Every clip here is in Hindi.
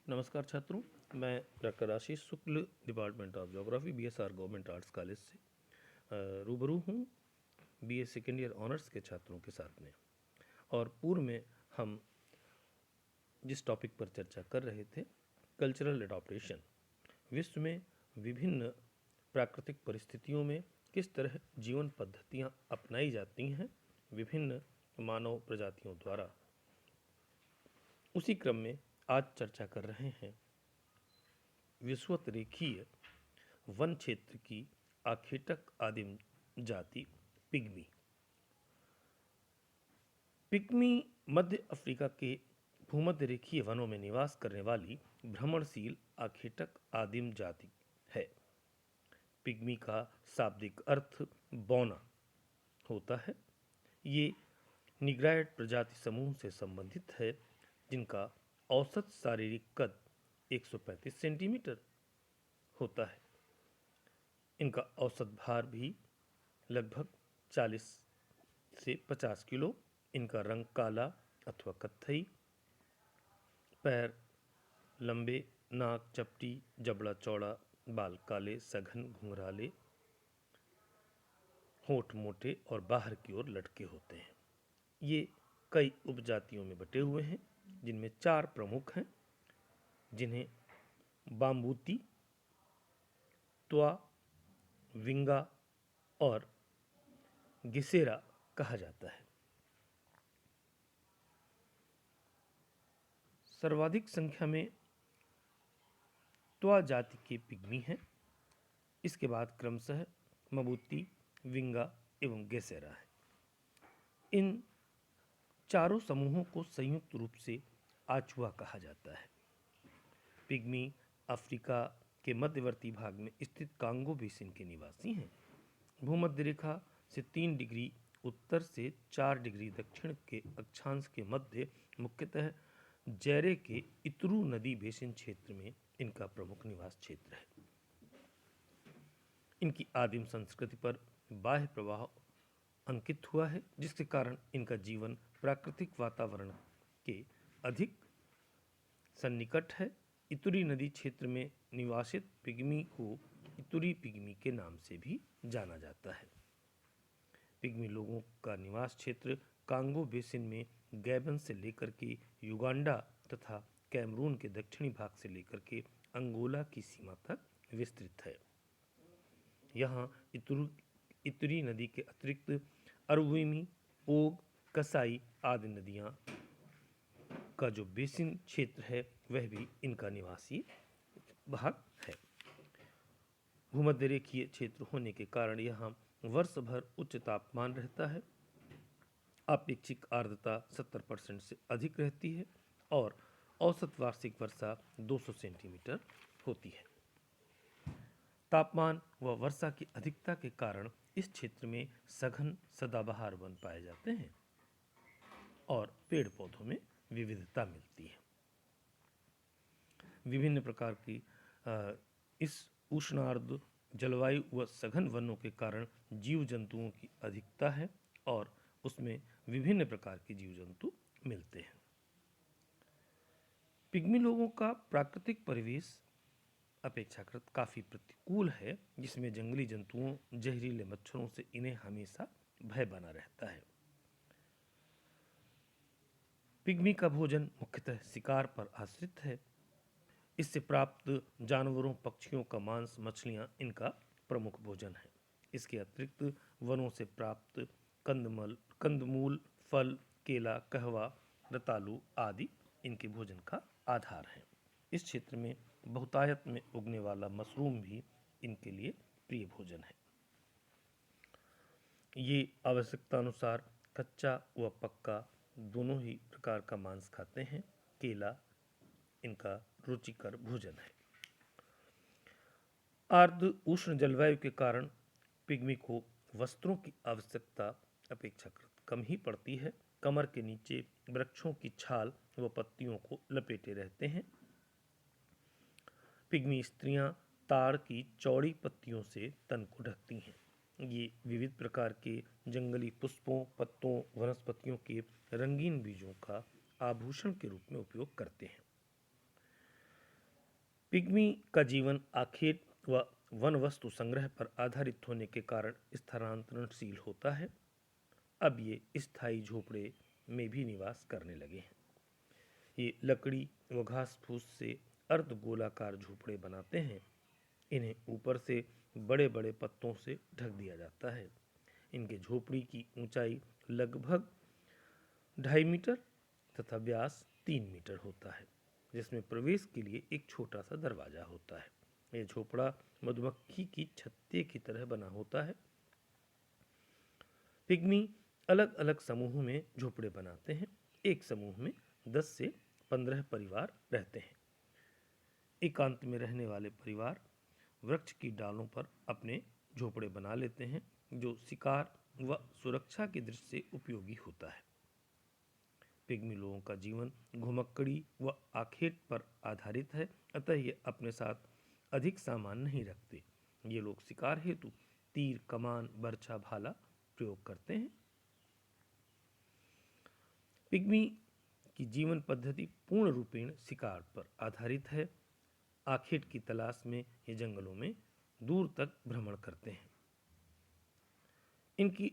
नमस्कार छात्रों, मैं doctor Ashish Shukla, department of geography, BSR government arts college से रूबरू हूँ बीए सेकेंड ईयर ऑनर्स के छात्रों के साथ में। और पूर्व में हम जिस टॉपिक पर चर्चा कर रहे थे, कल्चरल एडॉप्टेशन, विश्व में विभिन्न प्राकृतिक परिस्थितियों में किस तरह जीवन पद्धतियाँ अपनाई जाती हैं विभिन्न मानव प्रजातियों द्वारा, उसी क्रम में आज चर्चा कर रहे हैं विषुवत रेखीय वन क्षेत्र की आखेटक आदिम जाति पिग्मी। पिग्मी मध्य अफ्रीका के भूमध्य रेखीय वनों में निवास करने वाली भ्रमणशील आखेटक आदिम जाति है। पिग्मी का शाब्दिक अर्थ बौना होता है। ये निग्रायड प्रजाति समूह से संबंधित है, जिनका औसत शारीरिक कद 135 सेंटीमीटर होता है। इनका औसत भार भी लगभग 40 से 50 किलो। इनका रंग काला अथवा कत्थई, पैर लंबे, नाक चपटी, जबड़ा चौड़ा, बाल काले सघन घुंघराले, होंठ मोटे और बाहर की ओर लटके होते हैं। ये कई उपजातियों में बटे हुए हैं, जिनमें 4 प्रमुख हैं, जिन्हें बाम्बूती, त्वा, विंगा और गिसेरा कहा जाता है। सर्वाधिक संख्या में त्वा जाति के पिग्मी हैं। इसके बाद क्रमशः मबूती, विंगा एवं गेसेरा है। इन चारों समूहों को संयुक्त रूप से आचुआ कहा जाता है। पिग्मी अफ्रीका के मध्यवर्ती भाग में स्थित कांगो बेसिन के निवासी हैं। भूमध्य रेखा से 3 डिग्री उत्तर से 4 डिग्री दक्षिण के अक्षांश के मध्य मुख्यतः जैरे के इतरू नदी बेसिन क्षेत्र में इनका प्रमुख निवास क्षेत्र है। इनकी आदिम संस्कृति पर बाह्य प्रभाव अंकित हुआ है, जिसके कारण इनका जीवन प्राकृतिक वातावरण के अधिक सन्निकट है। इतुरी नदी क्षेत्र में निवासित पिग्मी को इतुरी पिग्मी के नाम से भी जाना जाता है। पिग्मी लोगों का निवास क्षेत्र कांगो बेसिन में गैबन से लेकर के युगांडा तथा कैमरून के दक्षिणी भाग से लेकर के अंगोला की सीमा तक विस्तृत है। यहाँ इतुरी नदी के अतिरिक्त अरुविमी, ओग, कसाई आदि नदियाँ का जो बेसिन क्षेत्र है वह भी इनका निवासी भाग है। भूमध्य रेखीय क्षेत्र होने के कारण यहाँ वर्ष भर उच्च तापमान रहता है। अपेक्षिक आर्द्रता 70% से अधिक रहती है और औसत वार्षिक वर्षा 200 सेंटीमीटर होती है। तापमान व वर्षा की अधिकता के कारण इस क्षेत्र में सघन सदाबहार वन पाए जाते हैं और पेड़ पौधों में विविधता मिलती है। विभिन्न प्रकार की इस उष्णार्द्र जलवायु व सघन वनों के कारण जीव जंतुओं की अधिकता है और उसमें विभिन्न प्रकार के जीव जंतु मिलते हैं। पिग्मी लोगों का प्राकृतिक परिवेश अपेक्षाकृत काफ़ी प्रतिकूल है, जिसमें जंगली जंतुओं, जहरीले मच्छरों से इन्हें हमेशा भय बना रहता है। पिग्मी का भोजन मुख्यतः शिकार पर आश्रित है। इससे प्राप्त जानवरों, पक्षियों का मांस, मछलियाँ इनका प्रमुख भोजन है। इसके अतिरिक्त वनों से प्राप्त कंदमूल, फल, केला, कहवा, रतालू आदि इनके भोजन का आधार है। इस क्षेत्र में बहुतायत में उगने वाला मशरूम भी इनके लिए प्रिय भोजन है। ये आवश्यकता अनुसार कच्चा व पक्का दोनों ही प्रकार का मांस खाते हैं। केला इनका रुचिकर भोजन है। आर्द्र उष्ण जलवायु के कारण पिग्मी को वस्त्रों की आवश्यकता अपेक्षाकृत कम ही पड़ती है। कमर के नीचे वृक्षों की छाल व पत्तियों को लपेटे रहते हैं। पिग्मी स्त्रियां ताड़ की चौड़ी पत्तियों से तन को ढकती हैं। ये विविध प्रकार के जंगली पुष्पों, पत्तों, वनस्पतियों के रंगीन बीजों का आभूषण के रूप में उपयोग करते हैं। पिग्मी का जीवन आखेट व वन वस्तु संग्रह पर आधारित होने के कारण स्थानांतरणशील होता है। अब ये स्थायी झोपड़े में भी निवास करने लगे हैं। ये लकड़ी व घास फूस से अर्धगोलाकार झोपड़े बनाते हैं। इन्हें ऊपर से बड़े बड़े पत्तों से ढक दिया जाता है। इनके झोपड़ी की ऊंचाई लगभग 2.5 मीटर तथा व्यास 3 मीटर होता है, जिसमें प्रवेश के लिए एक छोटा सा दरवाजा होता है। यह झोपड़ा मधुमक्खी की छत्ते की तरह बना होता है। पिग्मी अलग अलग समूहों में झोपड़े बनाते हैं। एक समूह में 10 से 15 परिवार रहते हैं। एकांत में रहने वाले परिवार वृक्ष की डालों पर अपने झोपड़े बना लेते हैं, जो शिकार व सुरक्षा की दृष्टि से उपयोगी होता है। पिग्मी लोगों का जीवन घुमक्कड़ी व आखेट पर आधारित है, अतः ये अपने साथ अधिक सामान नहीं रखते। ये लोग शिकार हेतु तीर, कमान, बर्छा, भाला प्रयोग करते हैं। पिग्मी की जीवन पद्धति पूर्ण रूपेण शिकार पर आधारित है। आखेट की तलाश में ये जंगलों में दूर तक भ्रमण करते हैं। इनकी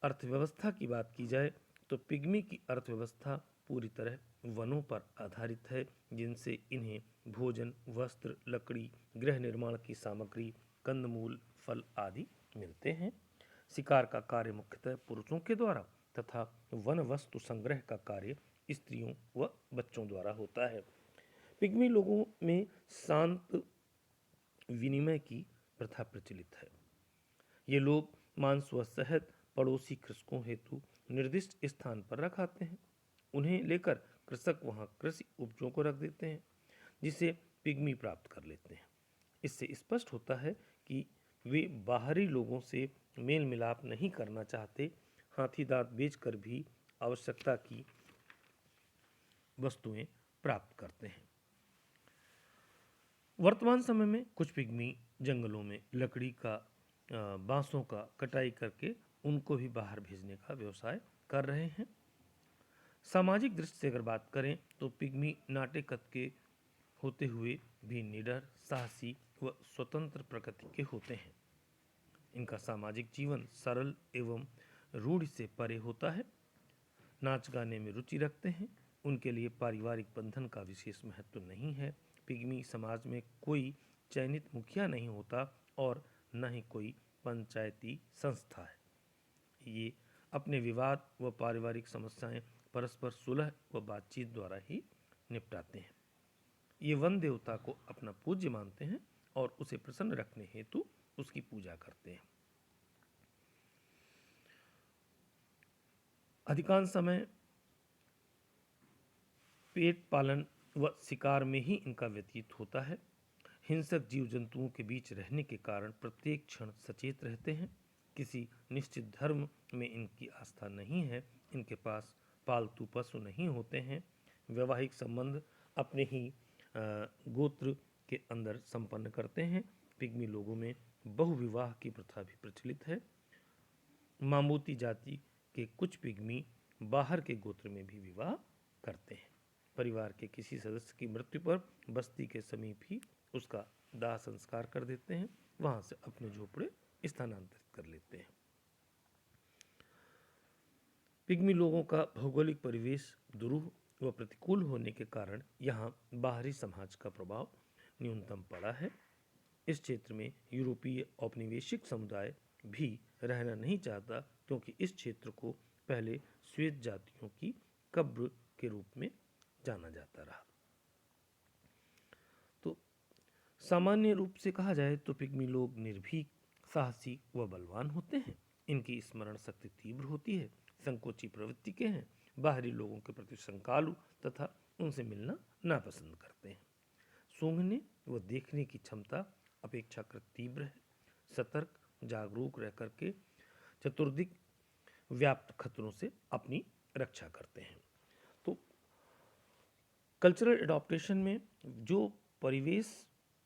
अर्थव्यवस्था की बात की जाए तो पिग्मी की अर्थव्यवस्था पूरी तरह वनों पर आधारित है, जिनसे इन्हें भोजन, वस्त्र, लकड़ी, गृह निर्माण की सामग्री, कंदमूल, फल आदि मिलते हैं। शिकार का कार्य मुख्यतः पुरुषों के द्वारा तथा वन वस्तु संग्रह का कार्य स्त्रियों व बच्चों द्वारा होता है। पिग्मी लोगों में शांत विनिमय की प्रथा प्रचलित है। ये लोग मांस व शहद पड़ोसी कृषकों हेतु निर्दिष्ट स्थान पर रखाते हैं। उन्हें लेकर कृषक वहां कृषि उपजों को रख देते हैं, जिसे पिग्मी प्राप्त कर लेते हैं। इससे स्पष्ट होता है कि वे बाहरी लोगों से मेल मिलाप नहीं करना चाहते। हाथी दांत बेचकर भी आवश्यकता की वस्तुएं प्राप्त करते हैं। वर्तमान समय में कुछ पिग्मी जंगलों में लकड़ी का बांसों का कटाई करके उनको भी बाहर भेजने का व्यवसाय कर रहे हैं। सामाजिक दृष्टि से अगर बात करें तो पिग्मी नाटे कद के होते हुए भी निडर, साहसी व स्वतंत्र प्रकृति के होते हैं। इनका सामाजिक जीवन सरल एवं रूढ़ि से परे होता है। नाच गाने में रुचि रखते हैं। उनके लिए पारिवारिक बंधन का विशेष महत्व नहीं है। पिग्मी समाज में कोई चयनित मुखिया नहीं होता और न ही कोई पंचायती संस्था है। ये अपने विवाद व पारिवारिक समस्याएं परस्पर सुलह व बातचीत द्वारा ही निपटाते हैं। ये वन देवता को अपना पूज्य मानते हैं और उसे प्रसन्न रखने हेतु उसकी पूजा करते हैं। अधिकांश समय पेट पालन व शिकार में ही इनका व्यतीत होता है। हिंसक जीव जंतुओं के बीच रहने के कारण प्रत्येक क्षण सचेत रहते हैं। किसी निश्चित धर्म में इनकी आस्था नहीं है। इनके पास पालतू पशु नहीं होते हैं। वैवाहिक संबंध अपने ही गोत्र के अंदर संपन्न करते हैं। पिग्मी लोगों में बहुविवाह की प्रथा भी प्रचलित है। मामूती जाति के कुछ पिग्मी बाहर के गोत्र में भी विवाह करते हैं। परिवार के किसी सदस्य की मृत्यु पर बस्ती के समीप ही उसका दाह संस्कार कर देते हैं। वहां से अपने झोपड़े स्थानांतरित कर लेते हैं। पिग्मी लोगों का भौगोलिक परिवेश दुरूह व प्रतिकूल होने के कारण यहाँ बाहरी समाज का प्रभाव न्यूनतम पड़ा है। इस क्षेत्र में यूरोपीय औपनिवेशिक समुदाय भी रहना नहीं चाहता, क्योंकि इस क्षेत्र को पहले श्वेत जातियों की कब्र के रूप में जाना जाता रहा। तो सामान्य रूप से कहा जाए तो पिग्मी लोग निर्भीक, साहसी व बलवान होते हैं। इनकी स्मरण शक्ति तीव्र होती है, संकोची प्रवृत्ति के हैं, बाहरी लोगों के प्रति शंकालु तथा उनसे मिलना नापसंद करते हैं। सूंघने व देखने की क्षमता अपेक्षाकृत तीव्र है। सतर्क, जागरूक रह करके चतुर्दिक व्याप्त खतरों से अपनी रक्षा करते हैं। तो कल्चरल एडॉप्टेशन में जो परिवेश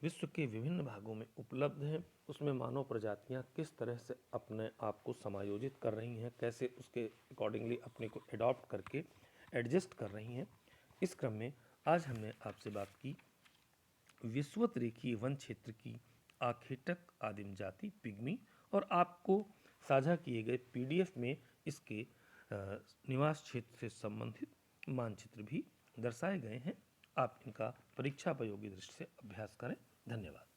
विश्व के विभिन्न भागों में उपलब्ध है, उसमें मानव प्रजातियां किस तरह से अपने आप को समायोजित कर रही हैं, कैसे उसके अकॉर्डिंगली अपने को एडॉप्ट करके एडजस्ट कर रही हैं, इस क्रम में आज हमने आपसे बात की विषुवत रेखीय वन क्षेत्र की आखेटक आदिम जाति पिग्मी, और आपको साझा किए गए पीडीएफ में इसके निवास क्षेत्र से संबंधित मानचित्र भी दर्शाए गए हैं। आप इनका परीक्षा उपयोगी दृष्टि से अभ्यास करें। धन्यवाद।